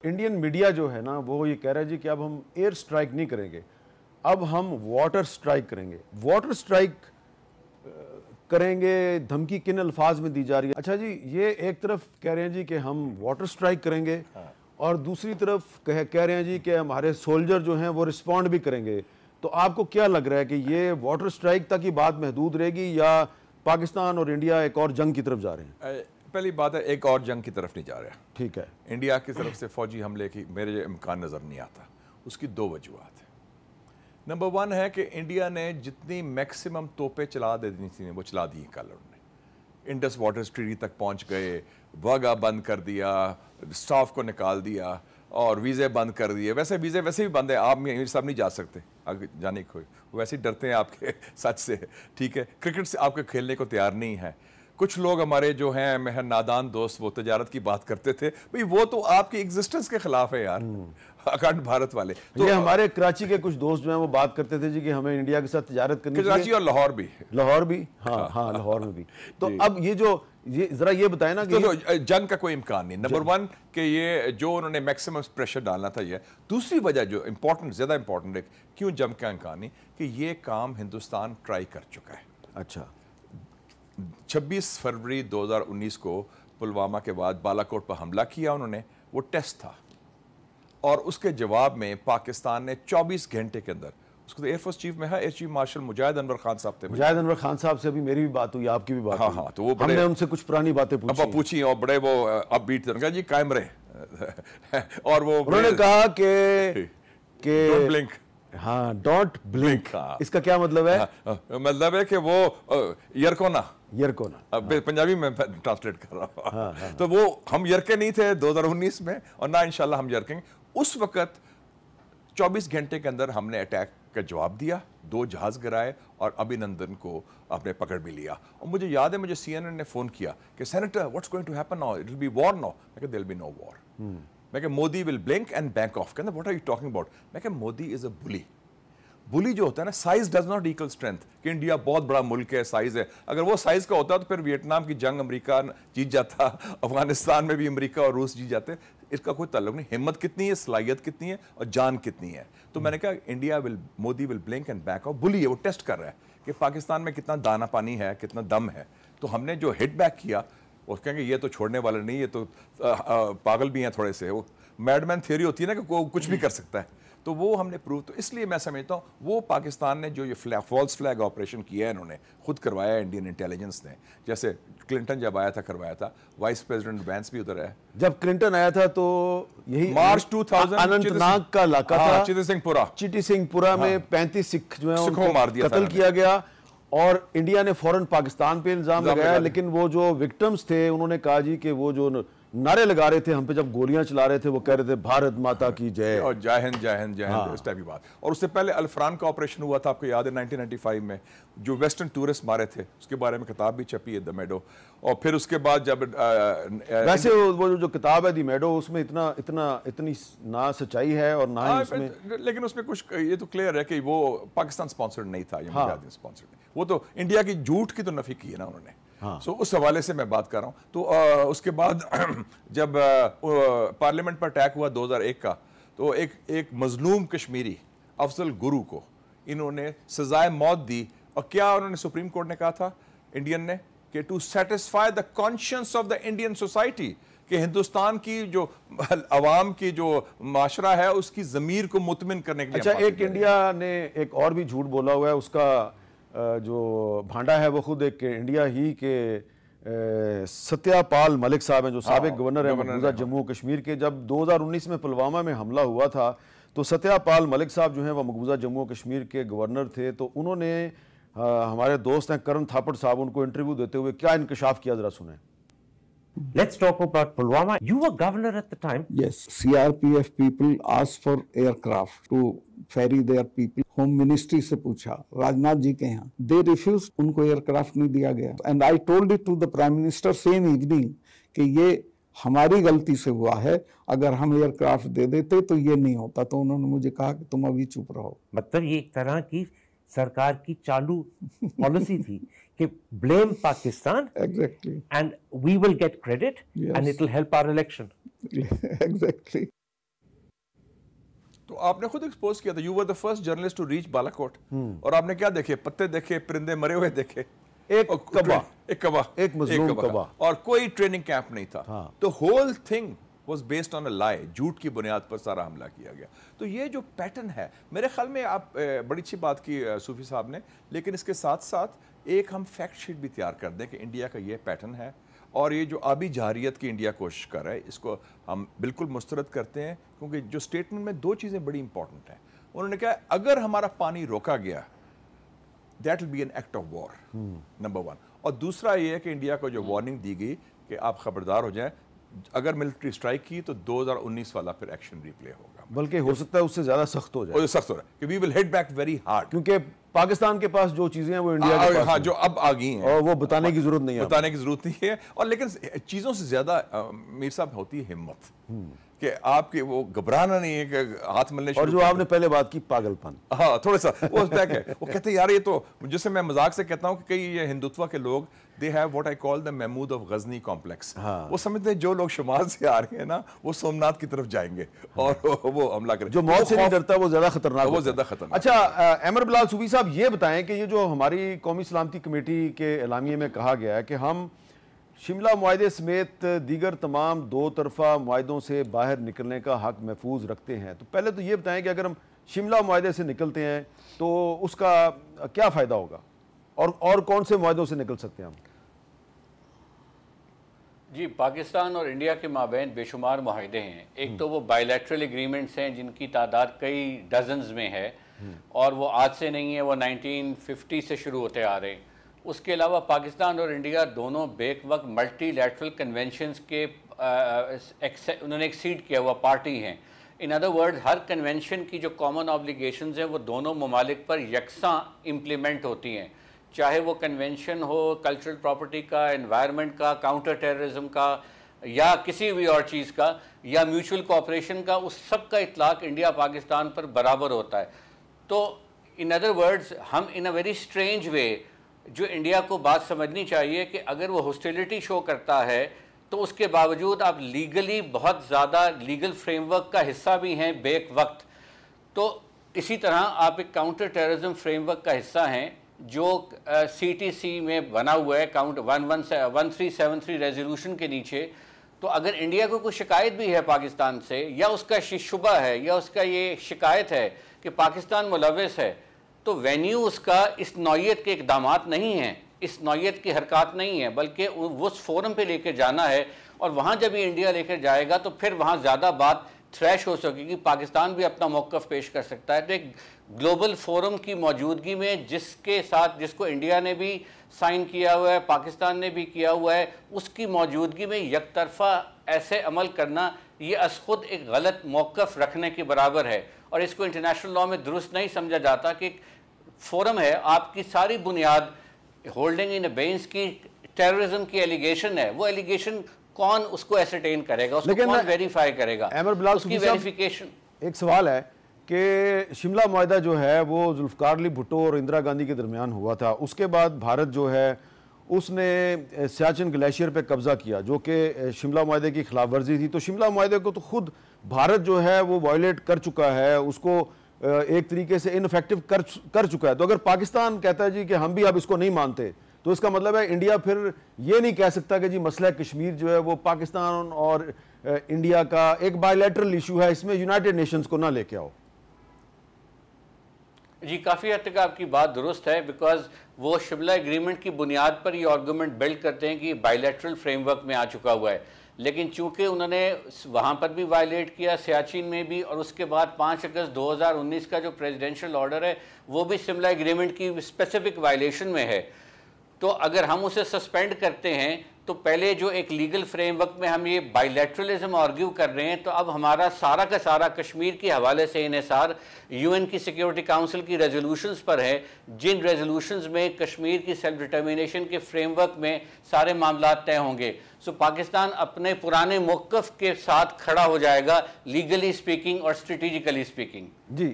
Indian media جو ہے نا وہ یہ کہہ رہا ہے جی کہ اب ہم ایئر سٹرائک نہیں کریں گے, اب ہم واٹر سٹرائک کریں گے. واٹر سٹرائک کریں گے, دھمکی کن الفاظ میں دی جا رہی ہے؟ اچھا جی, یہ ایک طرف کہہ رہے ہیں جی کہ ہم واٹر سٹرائک کریں گے, اور دوسری طرف کہہ رہے ہیں جی کہ ہمارے سولجر جو ہیں وہ رسپونڈ بھی کریں گے. تو آپ کو کیا لگ رہا ہے کہ یہ واٹر سٹرائک تک ہی بات محدود رہے گی, یا پاکستان اور انڈیا ایک اور جنگ کی طرف جا رہے ہیں؟ پہلی بات ہے, ایک اور جنگ کی طرف نہیں جا رہا. ٹھیک ہے. انڈیا کی طرف سے فوجی حملے کی میرے امکان نظر نہیں آتا. اس کی دو وجوہات ہیں. نمبر 1 ہے کہ انڈیا نے جتنی میکسیمم توپیں چلا دینی تھیں وہ چلا دی کل انہوں نے. انڈس واٹر اسٹریٹی تک پہنچ گئے, واگا بند کر دیا, سٹاف کو نکال دیا, اور ویزے بند کر دیے. ویسے ویزے ویسے بھی بند ہیں, آپ سب نہیں جا سکتے آگے جانے کو, ویسے ہی ڈرتے ہیں آپ کے سچ سے. ٹھیک ہے, کرکٹ سے آپ کے کھیلنے کو تیار نہیں ہے. کچھ لوگ ہمارے جو ہیں مہر نادان دوست وہ تجارت کی بات کرتے تھے, بھئی وہ تو آپ کی ایگزسٹنس کے خلاف ہے یار, اکانڈ بھارت والے. یہ ہمارے کراچی کے کچھ دوست جو ہیں وہ بات کرتے تھے جی کہ ہمیں انڈیا کے ساتھ تجارت کرنی چاہیے. کراچی اور لاہور بھی. لاہور بھی, ہاں لاہور میں بھی. تو اب یہ ذرا یہ بتائیں نا کہ جنگ کا کوئی امکان نہیں. نمبر 1 کہ یہ جو انہوں نے میکسیمم پریشر ڈالنا تھا یہ. دوسری وجہ جو زیادہ امپورٹنٹ ہے کیوں جنگ کا امکان نہیں, کہ یہ کام ہندوستان ٹرائی کر چکا ہے. اچھا. 26 فروری 2019 کو پلوامہ کے بعد بالاکوٹ پر حملہ کیا انہوں نے, وہ ٹیسٹ تھا, اور اس کے جواب میں پاکستان نے 24 گھنٹے کے اندر, اس کو ایئر فورس چیف میں ہے ایئر چیف مارشل مجاہد انور خان صاحب تھے. مجاہد انور خان صاحب سے ابھی میری بھی بات ہوئی, آپ کی بھی بات ہوئی. ہاں, تو وہ ہم نے ان سے کچھ پرانی باتیں پوچھی اور بڑے وہ اب بیٹ کہا جی قائم رہے. اور وہ انہوں نے کہا کہ ڈونٹ بلنک. ہاں, ڈونٹ بلنک. اس کا کیا مطلب ہے؟ مطلب ہے کہ وہ یرکونا پنجابی میں ٹرانسلیٹ کر رہا ہوں. تو وہ ہم یرکے نہیں تھے 2019 میں, اور نہ انشاءاللہ ہم یرکیں گے. اس وقت 24 گھنٹے کے اندر ہم نے اٹیک کا جواب دیا, 2 جہاز گرائے, اور ابھینندن کو آپ نے پکڑ بھی لیا. اور مجھے یاد ہے مجھے سی این این نے فون کیا کہ senator what's going to happen now, it will be war now. میں کہا there will be no war. میں کہا Modi will blink and back off. کہنا what are you talking about. میں کہا مودی از اے بلی. بلی جو ہوتا ہے نا, size does not equal strength, کہ انڈیا بہت بڑا ملک ہے, سائز ہے. اگر وہ سائز کا ہوتا تو پھر ویتنام کی جنگ امریکہ جیت جاتا, افغانستان میں بھی امریکہ اور روس جیت جاتے. اس کا کوئی تعلق نہیں. ہمت کتنی ہے, صلاحیت کتنی ہے, اور جان کتنی ہے. تو میں نے کہا India Modi will blink and back of. بلی ہے, وہ ٹیسٹ کر رہا ہے کہ پاکستان میں کتنا دانا پانی ہے, کتنا دم ہے. تو ہم نے جو ہٹ بیک کیا, وہ کہیں گے یہ تو چھوڑنے والا نہیں, یہ تو پاگل بھی ہیں تھوڑے سے. وہ میڈ مین تھیوری ہوتی ہے نا کہ وہ کچھ بھی کر سکتا ہے. تو وہ ہم نے پروو. تو اس لیے میں سمجھتا ہوں وہ پاکستان نے جو یہ فالس فلیگ آپریشن کیا ہے, انہوں نے خود کروایا انڈین انٹیلیجنس نے. جیسے کلنٹن جب آیا تھا کروایا تھا, وائس پریزیڈنٹ وینس بھی ادھر ہے. جب کلنٹن آیا تھا تو یہی مارچ 2000 اننت ناگ کا علاقہ تھا, چٹی سنگھ پورہ میں 35 سکھ جو ہیں ان کو قتل کیا گیا, اور انڈیا نے فوراً پاکستان پہ الزام لگایا. لیکن وہ جو وکٹمز تھے انہوں نے کہا جی کہ وہ جو نعرے لگا رہے تھے ہم پہ, جب گولیاں چلا رہے تھے, وہ کہہ رہے تھے بھارت ماتا کی جے, اور جے ہند جے ہند جے ہند, اس ٹائپ کی بات. اور اس سے پہلے الفران کا آپریشن ہوا تھا, آپ کو یاد ہے 1995 میں, جو ویسٹرن ٹورسٹ مارے تھے, اس کے بارے میں کتاب بھی چھپی ہے, دی میڈو. اور پھر اس کے بعد جب ویسے وہ جو کتاب ہے دی میڈو, اس میں اتنی نہ سچائی ہے اور نہ ہی اس میں, لیکن اس میں کچھ یہ تو کلیئر ہے کہ وہ پاکستان سپانسرڈ نہیں تھا, یہ مجاہدین سپانسرڈ نہیں. وہ تو انڈیا کی جھوٹ کی تو نفی کی ہے نا انہوں نے. سو اس حوالے سے میں بات کر رہا ہوں. تو اس کے بعد جب پارلیمنٹ پر اٹیک ہوا 2001 کا, تو ایک مظلوم کشمیری افضل گرو کو انہوں نے سزائے موت دی. اور کیا انہوں نے سپریم کورٹ نے کہا تھا انڈین نے, کہ to satisfy the conscience of the Indian society, کہ ہندوستان کی جو عوام کی جو معاشرہ ہے اس کی ضمیر کو مطمئن کرنے کے لیے. اچھا, ایک انڈیا نے ایک اور بھی جھوٹ بولا ہوا ہے, اس کا جو بھانڈا ہے وہ خود ایک انڈیا ہی کے ستیہ پال ملک صاحب ہیں, جو سابق گورنر ہیں مقبوضہ جموں و کشمیر کے. جب 2019 میں پلوامہ میں حملہ ہوا تھا تو ستیہ پال ملک صاحب جو ہیں وہ مقبوضہ جموں و کشمیر کے گورنر تھے. تو انہوں نے ہمارے دوست ہیں کرن تھاپڑ صاحب, ان کو انٹرویو دیتے ہوئے کیا انکشاف کیا, ذرا سنیں. Let's talk about Pulwama. You were governor at the time. Yes, CRPF people asked for aircraft to ferry their people. Home Ministry سے پوچھا, راجناتھ جی کے یہاں, they refused, ان کو aircraft نہیں دیا گیا. And I told it to the Prime Minister same evening کہ یہ ہماری غلطی سے ہوا ہے, اگر ہم ایئرکرافٹ دے دیتے تو یہ نہیں ہوتا. تو انہوں نے مجھے کہا کہ تم ابھی چپ رہو. مطلب یہ ایک طرح کی سرکار کی چالو پالیسی تھی کہ blame Pakistan exactly and we will get credit and it will help our election. exactly. تو آپ نے خود ایکسپوز کیا تھا, you were the first journalist to reach Balakot, اور آپ نے کیا دیکھے, پتے دیکھے, پرندے مرے ہوئے دیکھے, ایک کبا, ایک مظلوم کبا, اور کوئی ٹریننگ کیمپ نہیں تھا. تو whole thing was based on a lie, جھوٹ کی بنیاد پر سارا حملہ کیا گیا. تو یہ جو پیٹرن ہے میرے خیال میں, آپ بڑی اچھی بات کی صوفی صاحب نے, لیکن اس کے ساتھ ساتھ ایک ہم فیکٹ شیٹ بھی تیار کر دیں کہ انڈیا کا یہ پیٹرن ہے, اور یہ جو آبی جارحیت کی انڈیا کوشش کر رہا ہے اس کو ہم بالکل مسترد کرتے ہیں, کیونکہ جو سٹیٹمنٹ میں 2 چیزیں بڑی امپورٹنٹ ہیں. انہوں نے کہا اگر ہمارا پانی روکا گیا that will be an act of war, number 1. اور دوسرا یہ ہے کہ انڈیا کو جو وارننگ دی گئی کہ آپ خبردار ہو جائیں, اگر ملٹری سٹرائک کی تو 2019 والا پھر ایکشن ریپلے ہوگا, بلکہ ہو سکتا ہے اس سے زیادہ سخت ہو جائے. سخت ہو رہا ہے کہ وی ول ہٹ بیک ویری ہارڈ, کیونکہ پاکستان کے پاس جو چیزیں ہیں وہ انڈیا کے پاس, ہاں, جو اب آ گئی ہیں, اور وہ بتانے کی ضرورت نہیں ہے, بتانے کی ضرورت نہیں ہے. اور لیکن چیزوں سے زیادہ میر صاحب ہوتی ہے ہمت, کہ آپ کے وہ گھبرانا نہیں ہے کہ ہاتھ ملنے شروع. اور جو آپ نے پہلے بات کی پاگل پن, ہاں تھوڑا سا وہ بیک ہے. وہ کہتے ہیں یار یہ تو, جسے میں مذاق سے کہتا ہوں کہ کئی یہ ہندوتوا کے لوگ they have what I call the Mahmud of Ghazni complex. وہ سمجھتے ہیں جو لوگ شمال سے آ رہے ہیں نا وہ سومناتھ کی طرف جائیں گے اور وہ حملہ کریں. جو موت سے نہیں ڈرتا وہ زیادہ خطرناک, وہ زیادہ خطرناک. اچھا احمد بلال صوفی صاحب, یہ بتائیں کہ یہ جو ہماری قومی سلامتی کمیٹی کے اعلامیے میں کہا گیا ہے کہ ہم شملہ معاہدے سمیت دیگر تمام 2 طرفہ معاہدوں سے باہر نکلنے کا حق محفوظ رکھتے ہیں, تو پہلے تو یہ بتائیں کہ اگر ہم شملہ معاہدے سے نکلتے ہیں تو اس کا کیا فائدہ ہوگا, اور کون سے معاہدوں سے نکل سکتے ہیں ہم؟ جی, پاکستان اور انڈیا کے مابین بے شمار معاہدے ہیں. ایک تو وہ بائی لیٹرل ایگریمنٹس ہیں جن کی تعداد کئی ڈزنز میں ہے, اور وہ آج سے نہیں ہے, وہ 1950 سے شروع ہوتے آ رہے ہیں. اس کے علاوہ پاکستان اور انڈیا دونوں بیک وقت ملٹی لیٹرل کنونشنز کے انہوں نے ایکسیڈ کیا ہوا پارٹی ہیں. In other word, Hare convention کی جو کامن آبلیگیشنز ہیں وہ دونوں ممالک پر یکساں امپلیمنٹ ہوتی ہیں, چاہے وہ کنونشن ہو کلچرل پراپرٹی کا, انوائرمنٹ کا, کاؤنٹر ٹیررزم کا, یا کسی بھی اور چیز کا, یا میوچل کوآپریشن کا. اس سب کا اطلاق انڈیا پاکستان پر برابر ہوتا ہے. تو ان ادر ورڈز ہم ان اے ویری اسٹرینج وے, جو انڈیا کو بات سمجھنی چاہیے کہ اگر وہ ہاسٹیلٹی شو کرتا ہے تو اس کے باوجود آپ لیگلی بہت زیادہ لیگل فریم ورک کا حصہ بھی ہیں بیک وقت. تو اسی طرح آپ ایک کاؤنٹر ٹیررزم فریم ورک کا حصہ ہیں جو سی ٹی سی میں بنا ہوا ہے, کاؤنٹ 1373 ریزولوشن کے نیچے. تو اگر انڈیا کو کوئی شکایت بھی ہے پاکستان سے, یا اس کا شبہ ہے, یا اس کا یہ شکایت ہے کہ پاکستان ملوث ہے, تو وینیو اس کا اس نوعیت کے اقدامات نہیں ہیں, اس نوعیت کی حرکات نہیں ہیں, بلکہ وہ اس فورم پہ لے کے جانا ہے. اور وہاں جب یہ انڈیا لے کر جائے گا تو پھر وہاں زیادہ بات تھریش ہو سکے گی, پاکستان بھی اپنا موقف پیش کر سکتا ہے. تو ایک گلوبل فورم کی موجودگی میں جس کو انڈیا نے بھی سائن کیا ہوا ہے, پاکستان نے بھی کیا ہوا ہے, اس کی موجودگی میں یک طرفہ ایسے عمل کرنا یہ از خود ایک غلط موقف رکھنے کے برابر ہے. اور اس کو انٹرنیشنل لاء میں درست نہیں سمجھا جاتا کہ ایک فورم ہے, آپ کی ساری بنیاد ہولڈنگ ان ابینس کی ٹیررزم کی ایلیگیشن ہے. وہ ایلیگیشن کون اس کو ایسرٹین کرے گا, اس کو کون ویریفائی کرے گا, اس کی ویریفیکیشن. ایک سوال ہے کہ شملہ معاہدہ جو ہے وہ ذوالفقار علی بھٹو اور اندرا گاندھی کے درمیان ہوا تھا. اس کے بعد بھارت جو ہے اس نے سیاچن گلیشیئر پہ قبضہ کیا جو کہ شملہ معاہدے کی خلاف ورزی تھی. تو شملہ معاہدے کو تو خود بھارت جو ہے وہ وائلیٹ کر چکا ہے, اس کو ایک طریقے سے انفیکٹو کر چکا ہے. تو اگر پاکستان کہتا ہے جی کہ ہم بھی اب اس کو نہیں مانتے, تو اس کا مطلب ہے انڈیا پھر یہ نہیں کہہ سکتا کہ جی مسئلہ کشمیر جو ہے وہ پاکستان اور انڈیا کا ایک بائی لیٹرل ایشو ہے, اس میں یونائٹڈ نیشنز کو نہ لے کے آؤ. جی, کافی حد تک آپ کی بات درست ہے, بیکاز وہ شملہ ایگریمنٹ کی بنیاد پر یہ آرگومنٹ بلڈ کرتے ہیں کہ بائی لیٹرل فریم ورک میں آ چکا ہوا ہے. لیکن چونکہ انہوں نے وہاں پر بھی وائلیٹ کیا, سیاچن میں بھی, اور اس کے بعد 5 اگست 2019 کا جو پریزیڈنشل آرڈر ہے وہ بھی شملہ ایگریمنٹ کی اسپیسیفک وائلیشن میں ہے. تو اگر ہم اسے سسپینڈ کرتے ہیں تو پہلے جو ایک لیگل فریم ورک میں ہم یہ بائی لیٹرلزم آرگیو کر رہے ہیں, تو اب ہمارا سارا کا سارا کشمیر کے حوالے سے انحصار یو این کی سیکیورٹی کاؤنسل کی ریزولوشنز پر ہے, جن ریزولوشنز میں کشمیر کی سیلف ڈٹرمینیشن کے فریم ورک میں سارے معاملات طے ہوں گے. سو پاکستان اپنے پرانے موقف کے ساتھ کھڑا ہو جائے گا, لیگلی اسپیکنگ اور اسٹریٹجیکلی اسپیکنگ. جی